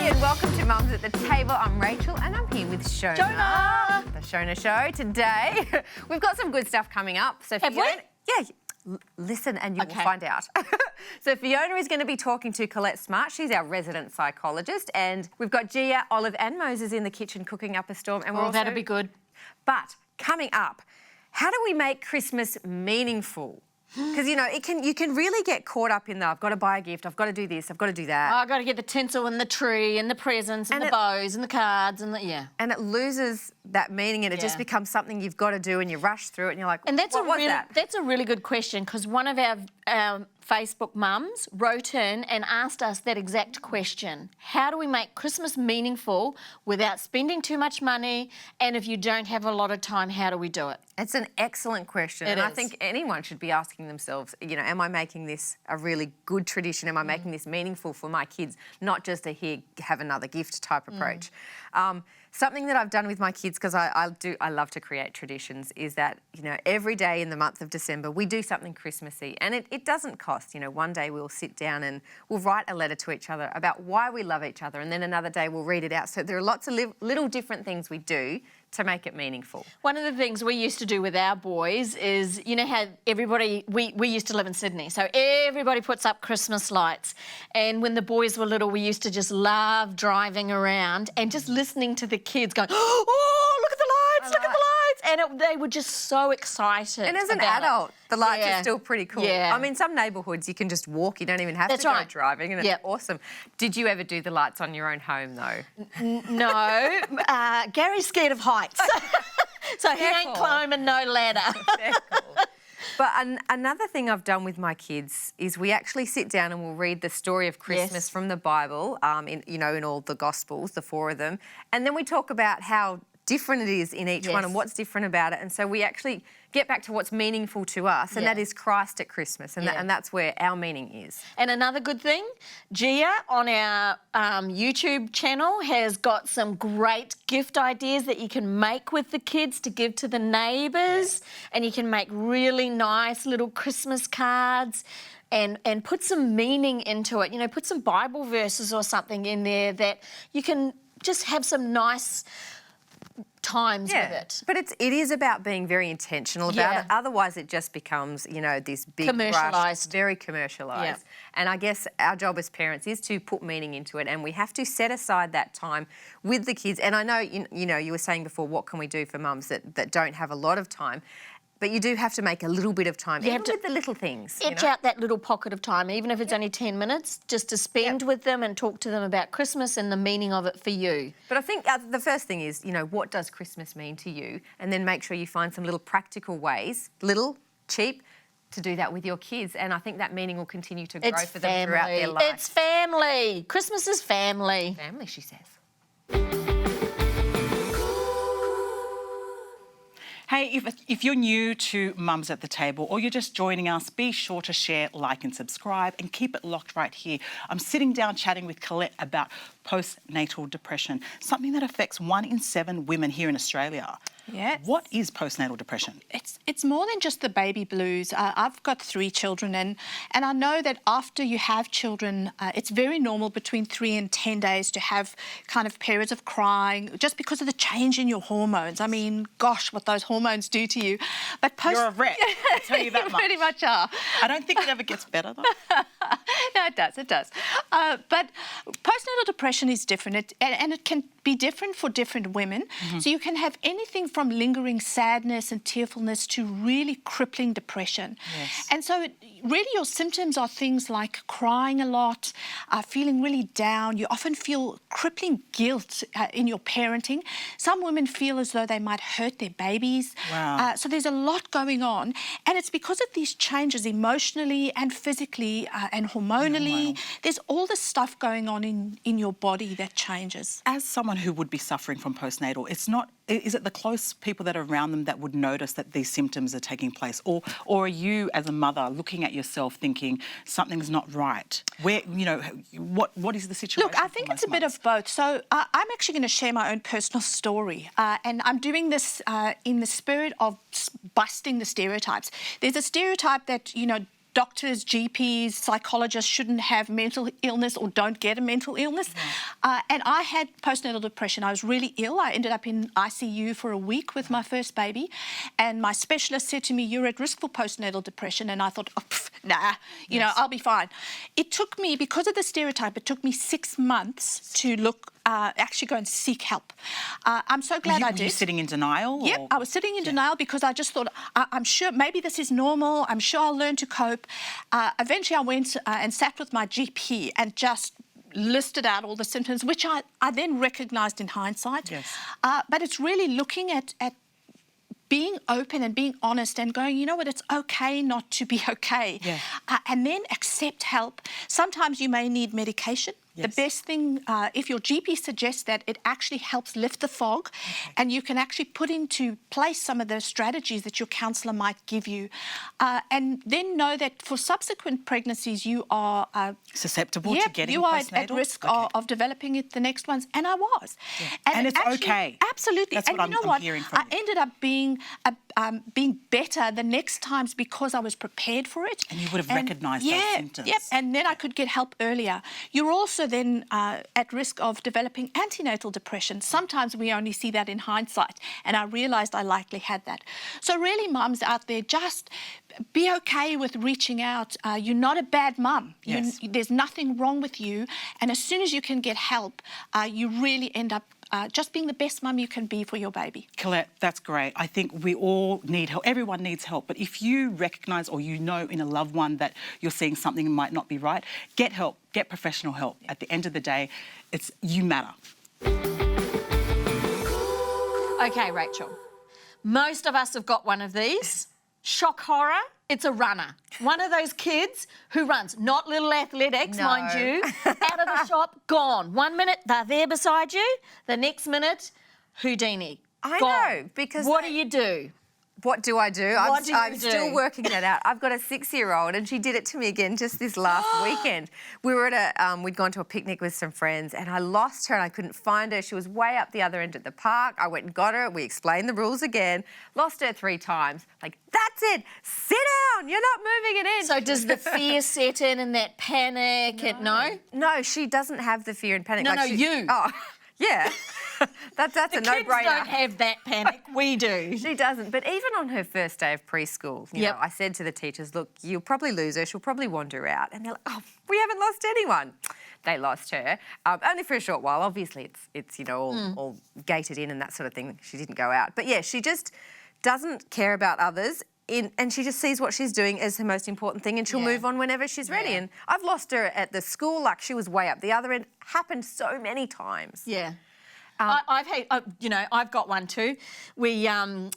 and welcome to Mums at the Table. I'm Rachel and I'm here with Shona. The Shona Show. Today, we've got some good stuff coming up. So Have we? Yeah, listen and you will find out. So Fiona is going to be talking to Colette Smart. She's our resident psychologist. And we've got Gia, Olive and Moses in the kitchen cooking up a storm. And that'll be good. But coming up, how do we make Christmas meaningful? Because, you know, you can really get caught up in the, I've got to buy a gift, I've got to do this, I've got to do that. I've got to get the tinsel and the tree and the presents and the bows and the cards and And it loses that meaning and it just becomes something you've got to do and you rush through it and you're like, and that's what was that? That's a really good question because one of our Facebook mums wrote in and asked us that exact question. How do we make Christmas meaningful without spending too much money? And if you don't have a lot of time, how do we do it? It's an excellent question. I think anyone should be asking themselves, you know, am I making this a really good tradition? Am I making this meaningful for my kids? Not just a here, have another gift type approach. Something that I've done with my kids, because I love to create traditions, is that, you know, every day in the month of December, we do something Christmassy. And it doesn't cost, you know, one day we'll sit down and we'll write a letter to each other about why we love each other. And then another day we'll read it out. So there are lots of little different things we do to make it meaningful. One of the things we used to do with our boys is, you know how everybody, we used to live in Sydney, so everybody puts up Christmas lights. And when the boys were little, we used to just love driving around and just listening to the kids going, oh, look at the lights, look at the lights. And they were just so excited. And as an adult, the lights are still pretty cool. I mean, some neighbourhoods you can just walk, you don't even have to go driving, and it's awesome. Did you ever do the lights on your own home, though? No. Gary's scared of heights. So he ain't climbing no ladder. But another thing I've done with my kids is we actually sit down and we'll read the story of Christmas from the Bible, in all the Gospels, the 4 of them, and then we talk about how different it is in each one and what's different about it. And so we actually get back to what's meaningful to us, and that is Christ at Christmas, and, and that's where our meaning is. And another good thing, Gia on our YouTube channel has got some great gift ideas that you can make with the kids to give to the neighbours, and you can make really nice little Christmas cards and put some meaning into it. You know, put some Bible verses or something in there that you can just have some nice times with it. But it is about being very intentional about it. Otherwise it just becomes, you know, this big commercialised, very commercialised. And I guess our job as parents is to put meaning into it, and we have to set aside that time with the kids. And I know, you know, you were saying before, what can we do for mums that don't have a lot of time? But you do have to make a little bit of time, even with the little things. Itch out that little pocket of time, even if it's only 10 minutes, just to spend with them and talk to them about Christmas and the meaning of it for you. But I think the first thing is, you know, what does Christmas mean to you? And then make sure you find some little practical ways, little, cheap, to do that with your kids. And I think that meaning will continue to grow for them throughout their life. It's family. Christmas is family. Family, she says. Hey, if you're new to Mums at the Table or you're just joining us, be sure to share, like and subscribe and keep it locked right here. I'm sitting down chatting with Colette about postnatal depression, something that affects 1 in 7 women here in Australia. Yes. What is postnatal depression? It's more than just the baby blues. I've got 3 children and I know that after you have children, it's very normal between 3 and 10 days to have kind of periods of crying just because of the change in your hormones. I mean, gosh, what those hormones do to you. But You're a wreck, I'll tell you that much. You pretty much are. I don't think it ever gets better though. No, it does. But postnatal depression is different and it can be different for different women. So you can have anything from lingering sadness and tearfulness to really crippling depression. And so really your symptoms are things like crying a lot, feeling really down. You often feel crippling guilt in your parenting. Some women feel as though they might hurt their babies. Wow. So there's a lot going on. And it's because of these changes emotionally and physically and hormonally. There's all this stuff going on in your body that changes. As someone who would be suffering from postnatal, is it the close people that are around them that would notice that these symptoms are taking place? Or are you as a mother looking at yourself thinking something's not right? Where, you know, what is the situation? Look, I think it's a bit of both. So I'm actually going to share my own personal story and I'm doing this in the spirit of busting the stereotypes. There's a stereotype that, you know, doctors, GPs, psychologists shouldn't have mental illness or don't get a mental illness. And I had postnatal depression. I was really ill. I ended up in ICU for a week with my first baby. And my specialist said to me, "You're at risk for postnatal depression." And I thought, oh, nah, you know, I'll be fine. It took me, because of the stereotype, it took me 6 months to actually go and seek help. I'm so glad I did. Were you sitting in denial? Yep, I was sitting in denial because I just thought, I'm sure maybe this is normal. I'm sure I'll learn to cope. Eventually, I went and sat with my GP and just listed out all the symptoms, which I then recognised in hindsight. Yes. But it's really looking at being open and being honest and going, you know what, it's okay not to be okay. Yeah. And then accept help. Sometimes you may need medication. Yes. The best thing, if your GP suggests that, it actually helps lift the fog, and you can actually put into place some of the strategies that your counsellor might give you. And then know that for subsequent pregnancies, you are susceptible to getting you are postnatal? at risk of developing it the next ones, and I was. Yeah. And it's actually, okay. Absolutely. That's and what you know I'm what? hearing from I you. ended up being better the next times because I was prepared for it. And you would have recognised those symptoms. Yep, and then I could get help earlier. You're also then at risk of developing antenatal depression. Sometimes we only see that in hindsight, and I realised I likely had that. So really, mums out there, just be okay with reaching out. You're not a bad mum. Yes. There's nothing wrong with you, and as soon as you can get help, you really end up just being the best mum you can be for your baby. Colette, that's great. I think we all need help. Everyone needs help. But if you recognise or you know in a loved one that you're seeing something that might not be right, get help. Get professional help. At the end of the day, you matter. Okay, Rachel. Most of us have got one of these. Shock horror. It's a runner. One of those kids who runs, not little athletics, No. mind you, out of the shop, gone. 1 minute, they're there beside you. The next minute, Houdini. I gone. know, because What do you do? What do I do? What do you I'm do? still working that out. I've got a 6-year-old, and she did it to me again just this last weekend. We were at we'd gone to a picnic with some friends, and I lost her and I couldn't find her. She was way up the other end of the park. I went and got her. We explained the rules again. Lost her 3 times. Like, that's it. Sit down. You're not moving it in. So does the fear set in and that panic? No. No, she doesn't have the fear and panic. No, like no, she- you. Oh, yeah. That's a Kids no-brainer. don't have that panic. We do. She doesn't. But even on her first day of preschool, you Yep. know, I said to the teachers, look, you'll probably lose her. She'll probably wander out. And they're like, oh, we haven't lost anyone. They lost her. Only for a short while. Obviously, it's you know, all gated in and that sort of thing. She didn't go out. But, yeah, she just doesn't care about others. And she just sees what she's doing as her most important thing, and she'll move on whenever she's ready. Yeah. And I've lost her at the school. Like, she was way up the other end. Happened so many times. Yeah. I've had, I've got one too. We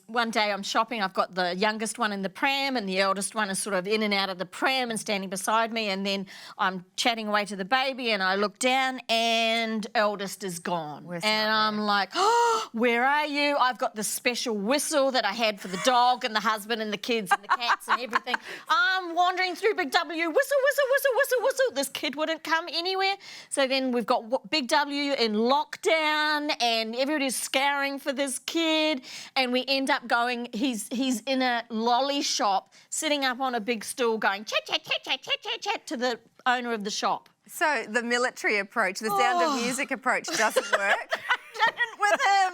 one day I'm shopping. I've got the youngest one in the pram, and the eldest one is sort of in and out of the pram and standing beside me. And then I'm chatting away to the baby, and I look down, and eldest is gone. Where's and my I'm like, oh, where are you? I've got the special whistle that I had for the dog and the husband and the kids and the cats and everything. I'm wandering through Big W, whistle, whistle, whistle, whistle, whistle. This kid wouldn't come anywhere. So then we've got Big W in lockdown, and everybody's scouring for this kid, and we end up going, he's in a lolly shop, sitting up on a big stool going chat, chat, chat, chat, chat, chat, chat to the owner of the shop. So the military approach, the Sound of Music approach doesn't work. Didn't with him.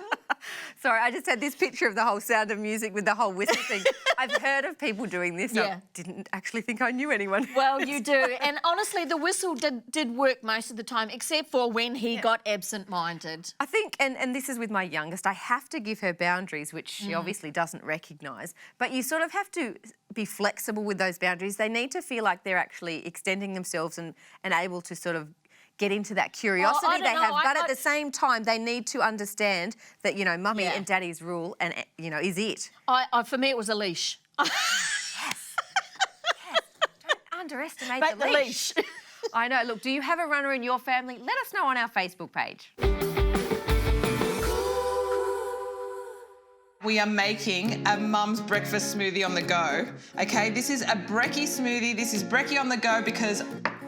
Sorry, I just had this picture of the whole Sound of Music with the whole whistle thing. I've heard of people doing this. Yeah. I didn't actually think I knew anyone. Well, you do. And honestly, the whistle did work most of the time, except for when he got absent-minded. I think, and this is with my youngest, I have to give her boundaries, which she obviously doesn't recognise. But you sort of have to be flexible with those boundaries. They need to feel like they're actually extending themselves and able to sort of get into that curiosity I don't they know. have. But at the same time, they need to understand that, you know, mummy Yeah. and daddy's rule and, you know, is it. For me, it was a leash. Don't underestimate Make the the leash. leash. I know. Look, do you have a runner in your family? Let us know on our Facebook page. We are making a mum's breakfast smoothie on the go. Okay, this is a brekkie smoothie. This is brekkie on the go because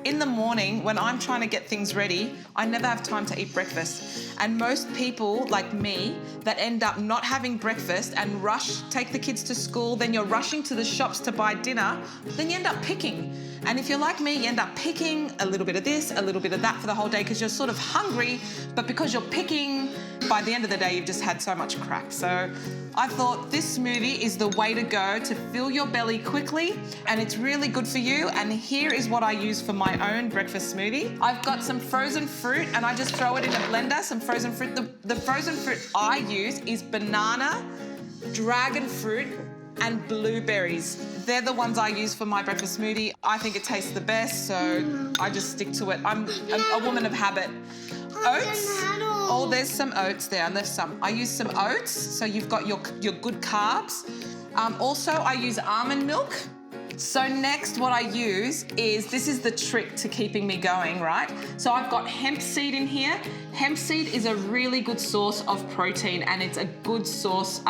in the morning when I'm trying to get things ready, I never have time to eat breakfast. And most people like me that end up not having breakfast and take the kids to school, then you're rushing to the shops to buy dinner, then you end up picking. And if you're like me, you end up picking a little bit of this, a little bit of that for the whole day because you're sort of hungry, but because you're picking, by the end of the day, you've just had so much crap. So I thought this smoothie is the way to go to fill your belly quickly, and it's really good for you. And here is what I use for my own breakfast smoothie. I've got some frozen fruit and I just throw it in a blender, some frozen fruit. The frozen fruit I use is banana, dragon fruit, and blueberries. They're the ones I use for my breakfast smoothie. I think it tastes the best, so I just stick to it. I'm a woman of habit. Oats. Oh, there's some oats there. I left some. I use some oats, so you've got your good carbs. Also, I use almond milk. So next what I use is, this is the trick to keeping me going, right? So I've got hemp seed in here. Hemp seed is a really good source of protein, and it's a good source,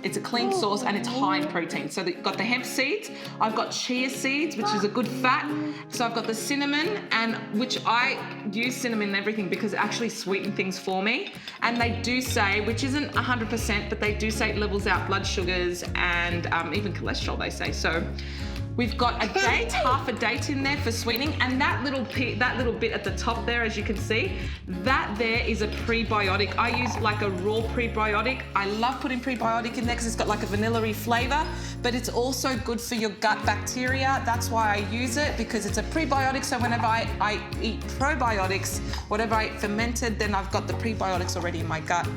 it's a clean source and it's high in protein. So you've got the hemp seeds, I've got chia seeds, which is a good fat. So I've got the cinnamon, and which I use cinnamon in everything because it actually sweetens things for me. And they do say, which isn't 100%, but they do say it levels out blood sugars and even cholesterol, they say. So we've got a date, half a date in there for sweetening, and that little bit at the top there, as you can see, that there is a prebiotic. I use like a raw prebiotic. I love putting prebiotic in there because it's got like a vanilla-y flavour, but it's also good for your gut bacteria. That's why I use it, because it's a prebiotic. So whenever I eat probiotics, whatever I eat fermented, then I've got the prebiotics already in my gut,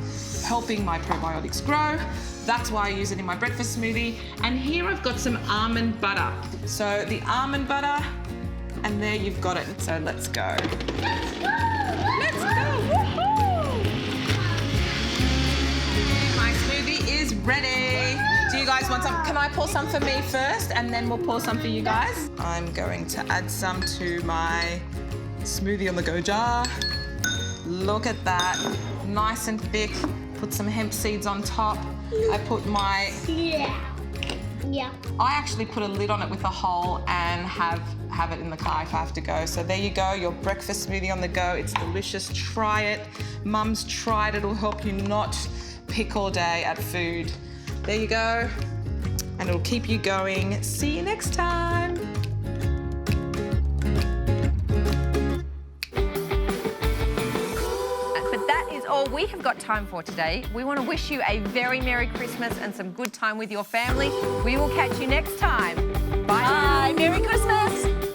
helping my probiotics grow. That's why I use it in my breakfast smoothie. And here I've got some almond butter. So the almond butter, and there you've got it. So let's go. Let's go! Woohoo! My smoothie is ready. Do you guys want some? Can I pour some for me first, and then we'll pour some for you guys? I'm going to add some to my smoothie on the go jar. Look at that, nice and thick. Put some hemp seeds on top. I put my... Yeah. I actually put a lid on it with a hole and have it in the car if I have to go. So there you go, your breakfast smoothie on the go. It's delicious. Try it. Mum's tried it. It'll help you not pick all day at food. There you go. And it'll keep you going. See you next time. All we have got time for today. We want to wish you a very Merry Christmas and some good time with your family. We will catch you next time. Bye. Bye. Merry Christmas.